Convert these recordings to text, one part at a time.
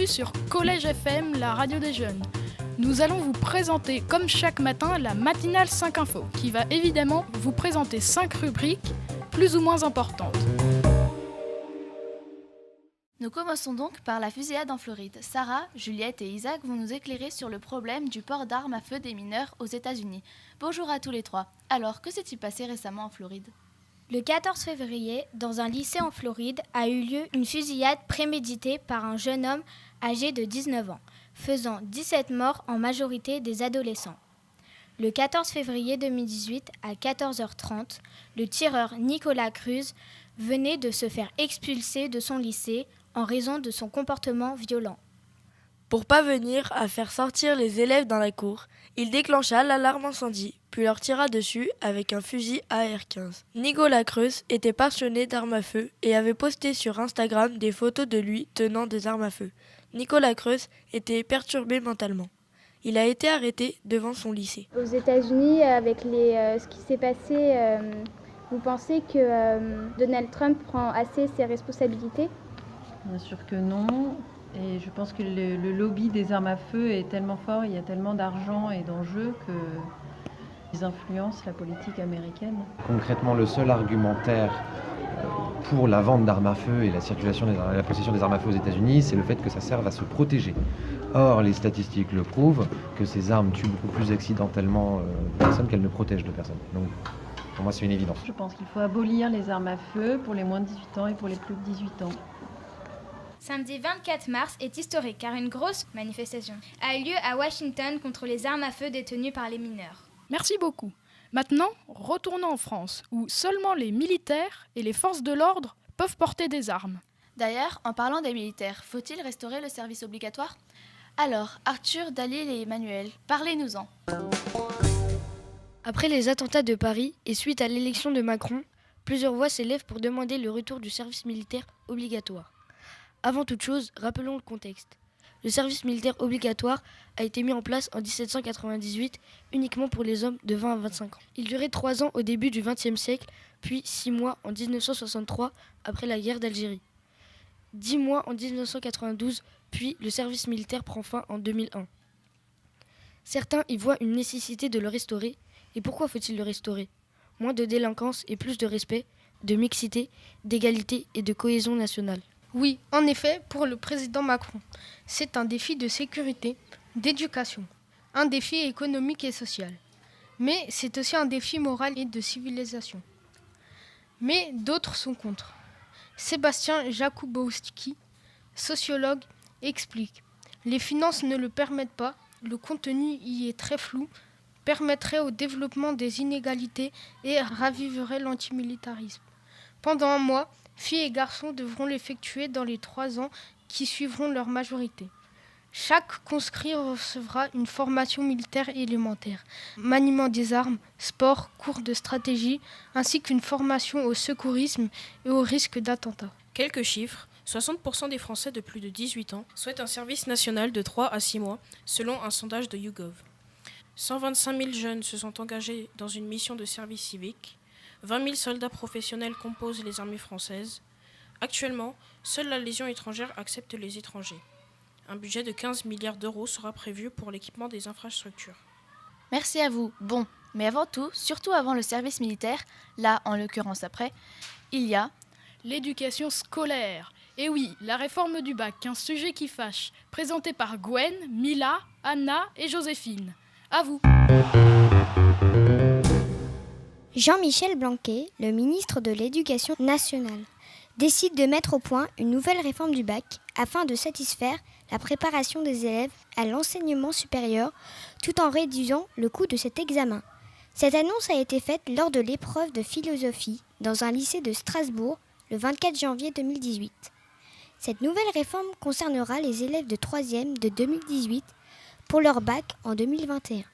bienvenue sur Collège FM, la radio des jeunes. Nous allons vous présenter, comme chaque matin, la matinale 5 Infos, qui va évidemment vous présenter 5 rubriques, plus ou moins importantes. Nous commençons donc par la fusillade en Floride. Sarah, Juliette et Isaac vont nous éclairer sur le problème du port d'armes à feu des mineurs aux États-Unis. Bonjour à tous les trois. Alors, que s'est-il passé récemment en Floride ? Le 14 février, dans un lycée en Floride, a eu lieu une fusillade préméditée par un jeune homme âgé de 19 ans, faisant 17 morts, en majorité des adolescents. Le 14 février 2018, à 14h30, le tireur Nicolas Cruz venait de se faire expulser de son lycée en raison de son comportement violent. Pour parvenir à faire sortir les élèves dans la cour, il déclencha l'alarme incendie, puis leur tira dessus avec un fusil AR-15. Nicolas Cruz était passionné d'armes à feu et avait posté sur Instagram des photos de lui tenant des armes à feu. Nicolas Cruz était perturbé mentalement. Il a été arrêté devant son lycée. Aux États-Unis, avec ce qui s'est passé, vous pensez que Donald Trump prend assez ses responsabilités ? Bien sûr que non. Et je pense que le lobby des armes à feu est tellement fort, il y a tellement d'argent et d'enjeux que ils influencent la politique américaine. Concrètement, le seul argumentaire pour la vente d'armes à feu et la possession des armes à feu aux États-Unis, c'est le fait que ça serve à se protéger. Or, les statistiques le prouvent que ces armes tuent beaucoup plus accidentellement de personnes qu'elles ne protègent de personnes. Donc, pour moi, c'est une évidence. Je pense qu'il faut abolir les armes à feu pour les moins de 18 ans et pour les plus de 18 ans. Samedi 24 mars est historique car une grosse manifestation a eu lieu à Washington contre les armes à feu détenues par les mineurs. Merci beaucoup. Maintenant, retournons en France, où seulement les militaires et les forces de l'ordre peuvent porter des armes. D'ailleurs, en parlant des militaires, faut-il restaurer le service obligatoire ? Alors, Arthur, Dalil et Emmanuel, parlez-nous-en. Après les attentats de Paris et suite à l'élection de Macron, plusieurs voix s'élèvent pour demander le retour du service militaire obligatoire. Avant toute chose, rappelons le contexte. Le service militaire obligatoire a été mis en place en 1798 uniquement pour les hommes de 20 à 25 ans. Il durait 3 ans au début du XXe siècle, puis 6 mois en 1963 après la guerre d'Algérie. 10 mois en 1992, puis le service militaire prend fin en 2001. Certains y voient une nécessité de le restaurer. Et pourquoi faut-il le restaurer ? Moins de délinquance et plus de respect, de mixité, d'égalité et de cohésion nationale. Oui, en effet, pour le président Macron, c'est un défi de sécurité, d'éducation, un défi économique et social. Mais c'est aussi un défi moral et de civilisation. Mais d'autres sont contre. Sébastien Jakubowski, sociologue, explique « Les finances ne le permettent pas, le contenu y est très flou, permettrait au développement des inégalités et raviverait l'antimilitarisme. Pendant un mois, filles et garçons devront l'effectuer dans les 3 ans qui suivront leur majorité. Chaque conscrit recevra une formation militaire élémentaire, maniement des armes, sport, cours de stratégie, ainsi qu'une formation au secourisme et au risque d'attentat. Quelques chiffres. 60% des Français de plus de 18 ans souhaitent un service national de 3 à 6 mois, selon un sondage de YouGov. 125 000 jeunes se sont engagés dans une mission de service civique. 20 000 soldats professionnels composent les armées françaises. Actuellement, seule la Légion étrangère accepte les étrangers. Un budget de 15 milliards d'euros sera prévu pour l'équipement des infrastructures. Merci à vous. Bon, mais avant tout, surtout avant le service militaire, là, en l'occurrence après, il y a l'éducation scolaire. Et oui, la réforme du bac, un sujet qui fâche, présenté par Gwen, Mila, Anna et Joséphine. À vous. Jean-Michel Blanquer, le ministre de l'Éducation nationale, décide de mettre au point une nouvelle réforme du bac afin de satisfaire la préparation des élèves à l'enseignement supérieur tout en réduisant le coût de cet examen. Cette annonce a été faite lors de l'épreuve de philosophie dans un lycée de Strasbourg le 24 janvier 2018. Cette nouvelle réforme concernera les élèves de 3e de 2018 pour leur bac en 2021.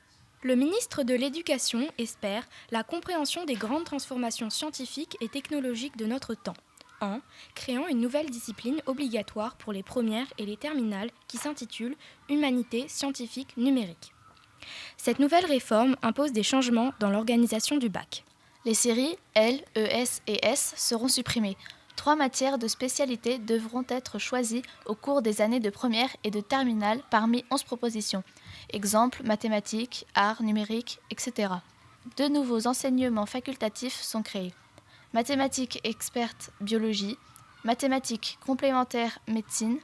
Le ministre de l'Éducation espère la compréhension des grandes transformations scientifiques et technologiques de notre temps, en créant une nouvelle discipline obligatoire pour les premières et les terminales qui s'intitule « Humanité scientifique numérique ». Cette nouvelle réforme impose des changements dans l'organisation du bac. Les séries L, ES et S seront supprimées. 3 matières de spécialité devront être choisies au cours des années de première et de terminale parmi 11 propositions. Exemple, mathématiques, arts, numérique, etc. 2 nouveaux enseignements facultatifs sont créés. Mathématiques expertes biologie, mathématiques complémentaires médecine.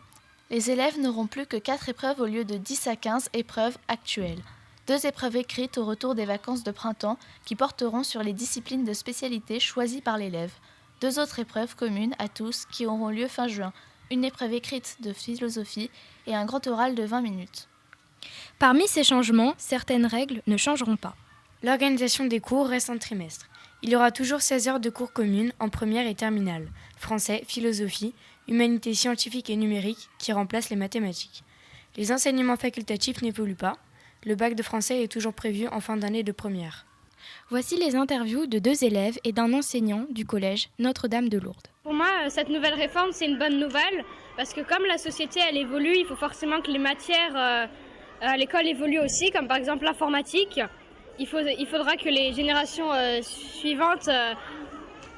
Les élèves n'auront plus que 4 épreuves au lieu de 10 à 15 épreuves actuelles. 2 épreuves écrites au retour des vacances de printemps qui porteront sur les disciplines de spécialité choisies par l'élève. 2 autres épreuves communes à tous qui auront lieu fin juin. Une épreuve écrite de philosophie et un grand oral de 20 minutes. Parmi ces changements, certaines règles ne changeront pas. L'organisation des cours reste en trimestre. Il y aura toujours 16 heures de cours communes en première et terminale. Français, philosophie, humanités scientifiques et numériques qui remplacent les mathématiques. Les enseignements facultatifs n'évoluent pas. Le bac de français est toujours prévu en fin d'année de première. Voici les interviews de 2 élèves et d'un enseignant du collège Notre-Dame de Lourdes. Pour moi, cette nouvelle réforme, c'est une bonne nouvelle parce que comme la société, elle évolue, il faut forcément que les matières à l'école évoluent aussi, comme par exemple l'informatique. Il faudra que les générations suivantes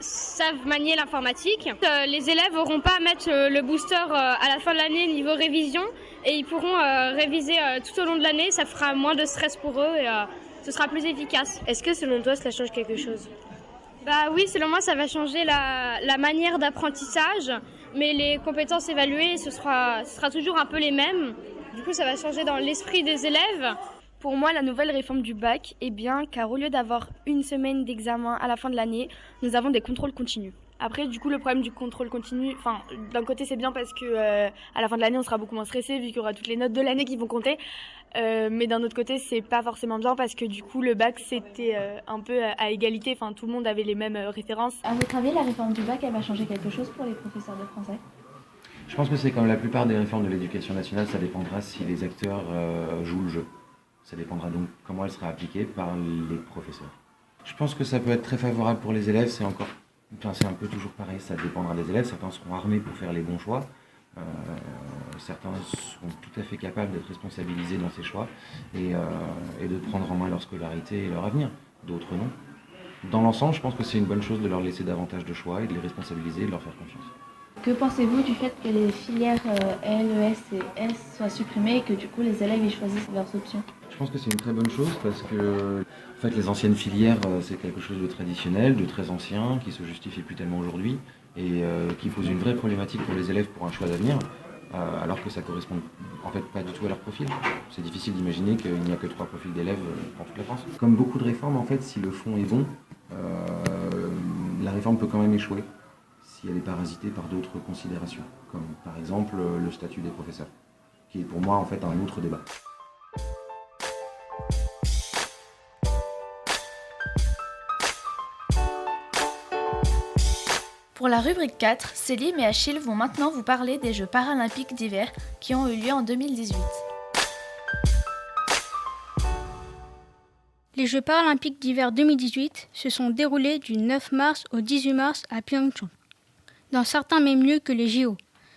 savent manier l'informatique. Les élèves n'auront pas à mettre le booster à la fin de l'année niveau révision et ils pourront réviser tout au long de l'année. Ça fera moins de stress pour eux et ce sera plus efficace. Est-ce que selon toi, cela change quelque chose ? Bah oui, selon moi, ça va changer la manière d'apprentissage, mais les compétences évaluées, ce sera toujours un peu les mêmes. Du coup, ça va changer dans l'esprit des élèves. Pour moi, la nouvelle réforme du bac est bien car au lieu d'avoir une semaine d'examen à la fin de l'année, nous avons des contrôles continus. Après, du coup, le problème du contrôle continu, d'un côté, c'est bien parce que à la fin de l'année, on sera beaucoup moins stressé vu qu'il y aura toutes les notes de l'année qui vont compter. Mais d'un autre côté, c'est pas forcément bien parce que du coup, le bac, c'était un peu à égalité. Enfin, tout le monde avait les mêmes références. À votre avis, la réforme du bac, elle va changer quelque chose pour les professeurs de français ? Je pense que c'est comme la plupart des réformes de l'éducation nationale, ça dépendra si les acteurs jouent le jeu. Ça dépendra donc comment elle sera appliquée par les professeurs. Je pense que ça peut être très favorable pour les élèves, c'est un peu toujours pareil, ça dépendra des élèves. Certains seront armés pour faire les bons choix. Certains seront tout à fait capables d'être responsabilisés dans ces choix et de prendre en main leur scolarité et leur avenir. D'autres non. Dans l'ensemble, je pense que c'est une bonne chose de leur laisser davantage de choix et de les responsabiliser et de leur faire confiance. Que pensez-vous du fait que les filières LES et S soient supprimées et que du coup les élèves y choisissent leurs options ? Je pense que c'est une très bonne chose parce que en fait, les anciennes filières, c'est quelque chose de traditionnel, de très ancien, qui se justifie plus tellement aujourd'hui et qui pose une vraie problématique pour les élèves pour un choix d'avenir, alors que ça correspond en fait pas du tout à leur profil. C'est difficile d'imaginer qu'il n'y a que 3 profils d'élèves dans toute la France. Comme beaucoup de réformes, en fait, si le fond est bon, la réforme peut quand même échouer si elle est parasitée par d'autres considérations, comme par exemple le statut des professeurs, qui est pour moi en fait un autre débat. Pour la rubrique 4, Célim et Achille vont maintenant vous parler des Jeux paralympiques d'hiver qui ont eu lieu en 2018. Les Jeux paralympiques d'hiver 2018 se sont déroulés du 9 mars au 18 mars à Pyeongchang, dans certains même lieux que les JO.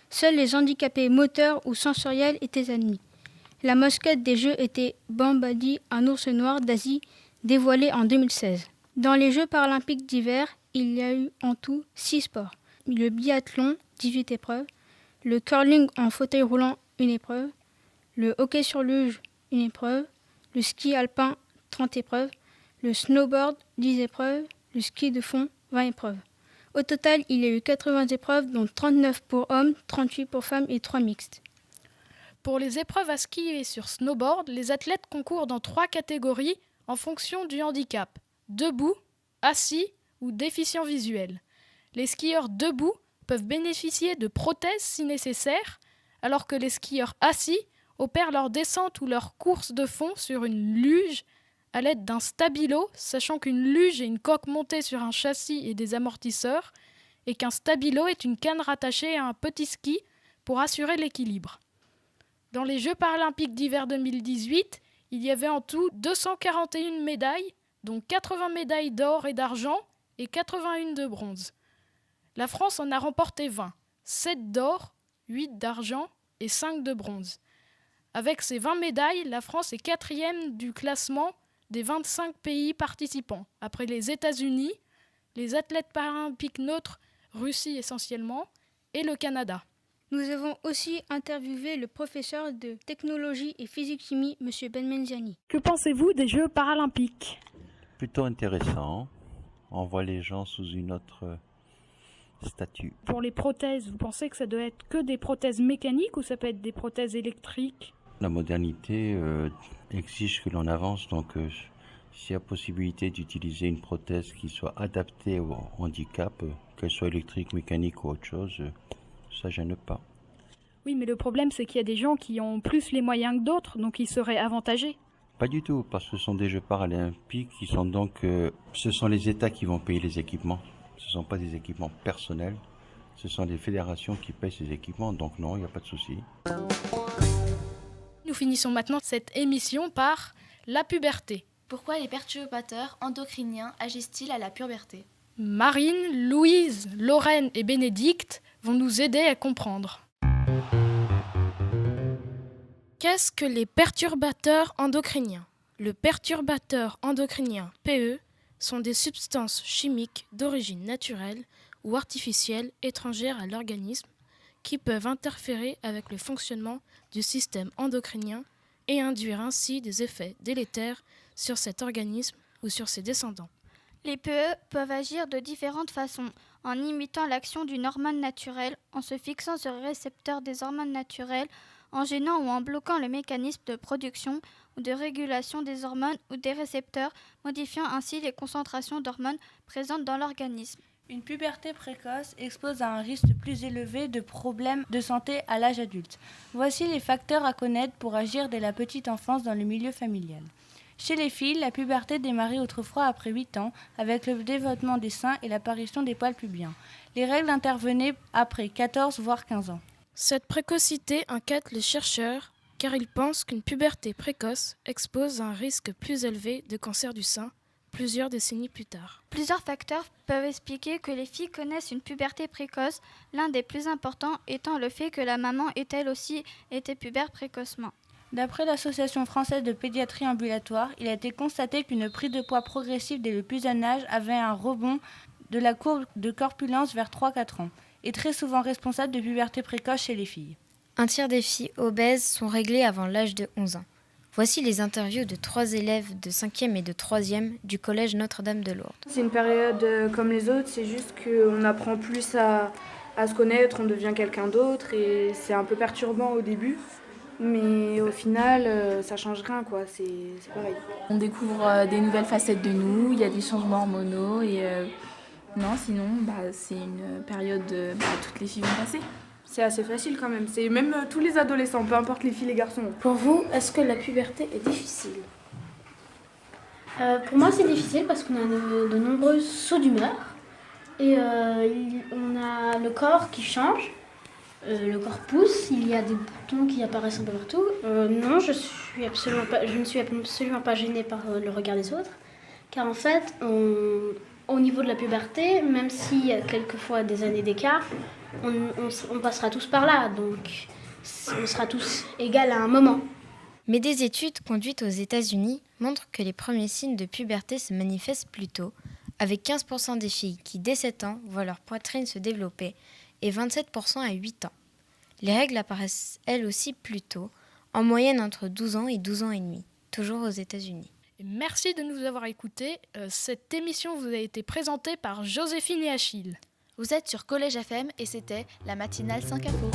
Seuls les handicapés moteurs ou sensoriels étaient admis. La mascotte des Jeux était Bambadi, un ours noir d'Asie dévoilé en 2016. Dans les Jeux paralympiques d'hiver, il y a eu en tout 6 sports. Le biathlon, 18 épreuves, le curling en fauteuil roulant, 1 épreuve, le hockey sur luge, 1 épreuve, le ski alpin, 30 épreuves, le snowboard, 10 épreuves, le ski de fond, 20 épreuves. Au total, il y a eu 80 épreuves, dont 39 pour hommes, 38 pour femmes et 3 mixtes. Pour les épreuves à ski et sur snowboard, les athlètes concourent dans 3 catégories en fonction du handicap: debout, assis ou déficient visuel. Les skieurs debout peuvent bénéficier de prothèses si nécessaire, alors que les skieurs assis opèrent leur descente ou leur course de fond sur une luge à l'aide d'un stabilo, sachant qu'une luge est une coque montée sur un châssis et des amortisseurs, et qu'un stabilo est une canne rattachée à un petit ski pour assurer l'équilibre. Dans les Jeux paralympiques d'hiver 2018, il y avait en tout 241 médailles, dont 80 médailles d'or et d'argent et 81 de bronze. La France en a remporté 20, 7 d'or, 8 d'argent et 5 de bronze. Avec ces 20 médailles, la France est 4e du classement des 25 pays participants, après les États-Unis, les athlètes paralympiques neutres Russie essentiellement, et le Canada. Nous avons aussi interviewé le professeur de technologie et physique-chimie, M. Benmenziani. Que pensez-vous des Jeux paralympiques ? Plutôt intéressant. On voit les gens sous une autre statut. Pour les prothèses, vous pensez que ça doit être que des prothèses mécaniques ou ça peut être des prothèses électriques ? La modernité exige que l'on avance, donc s'il y a possibilité d'utiliser une prothèse qui soit adaptée au handicap, qu'elle soit électrique, mécanique ou autre chose, ça gêne pas. Oui, mais le problème c'est qu'il y a des gens qui ont plus les moyens que d'autres, donc ils seraient avantagés. Pas du tout, parce que ce sont des Jeux paralympiques qui sont donc... ce sont les États qui vont payer les équipements. Ce ne sont pas des équipements personnels. Ce sont les fédérations qui payent ces équipements, donc non, il n'y a pas de souci. Nous finissons maintenant cette émission par la puberté. Pourquoi les perturbateurs endocriniens agissent-ils à la puberté ? Marine, Louise, Lorraine et Bénédicte vont nous aider à comprendre. Qu'est-ce que les perturbateurs endocriniens ? Le perturbateur endocrinien PE sont des substances chimiques d'origine naturelle ou artificielle étrangères à l'organisme qui peuvent interférer avec le fonctionnement du système endocrinien et induire ainsi des effets délétères sur cet organisme ou sur ses descendants. Les PE peuvent agir de différentes façons, en imitant l'action d'une hormone naturelle, en se fixant sur le récepteur des hormones naturelles, en gênant ou en bloquant le mécanisme de production ou de régulation des hormones ou des récepteurs, modifiant ainsi les concentrations d'hormones présentes dans l'organisme. Une puberté précoce expose à un risque plus élevé de problèmes de santé à l'âge adulte. Voici les facteurs à connaître pour agir dès la petite enfance dans le milieu familial. Chez les filles, la puberté démarrait autrefois après 8 ans, avec le développement des seins et l'apparition des poils pubiens. Les règles intervenaient après 14 voire 15 ans. Cette précocité inquiète les chercheurs car ils pensent qu'une puberté précoce expose à un risque plus élevé de cancer du sein plusieurs décennies plus tard. Plusieurs facteurs peuvent expliquer que les filles connaissent une puberté précoce, l'un des plus importants étant le fait que la maman ait elle aussi été pubère précocement. D'après l'Association française de pédiatrie ambulatoire, il a été constaté qu'une prise de poids progressive dès le plus jeune âge avait un rebond de la courbe de corpulence vers 3-4 ans, et très souvent responsable de puberté précoce chez les filles. Un tiers des filles obèses sont réglées avant l'âge de 11 ans. Voici les interviews de 3 élèves de 5e et de 3e du collège Notre-Dame de Lourdes. C'est une période comme les autres, c'est juste qu'on apprend plus à se connaître, on devient quelqu'un d'autre et c'est un peu perturbant au début. Mais au final, ça change rien, quoi. C'est pareil. On découvre des nouvelles facettes de nous, il y a des changements hormonaux et sinon, c'est une période toutes les filles vont passer. C'est assez facile quand même. C'est même tous les adolescents, peu importe les filles et les garçons. Pour vous, est-ce que la puberté est difficile ? Pour moi, c'est difficile parce qu'on a de nombreux sauts d'humeur et on a le corps qui change. Le corps pousse, il y a des boutons qui apparaissent un peu partout. Non, je ne suis absolument pas gênée par le regard des autres. Car en fait, au niveau de la puberté, même s'il y a quelquefois des années d'écart, on passera tous par là. Donc, on sera tous égaux à un moment. Mais des études conduites aux États-Unis montrent que les premiers signes de puberté se manifestent plus tôt, avec 15% des filles qui, dès 7 ans, voient leur poitrine se développer et 27% à 8 ans. Les règles apparaissent elles aussi plus tôt, en moyenne entre 12 ans et 12 ans et demi, toujours aux États-Unis. Merci de nous avoir écoutés. Cette émission vous a été présentée par Joséphine et Achille. Vous êtes sur Collège FM et c'était la matinale 5 infos.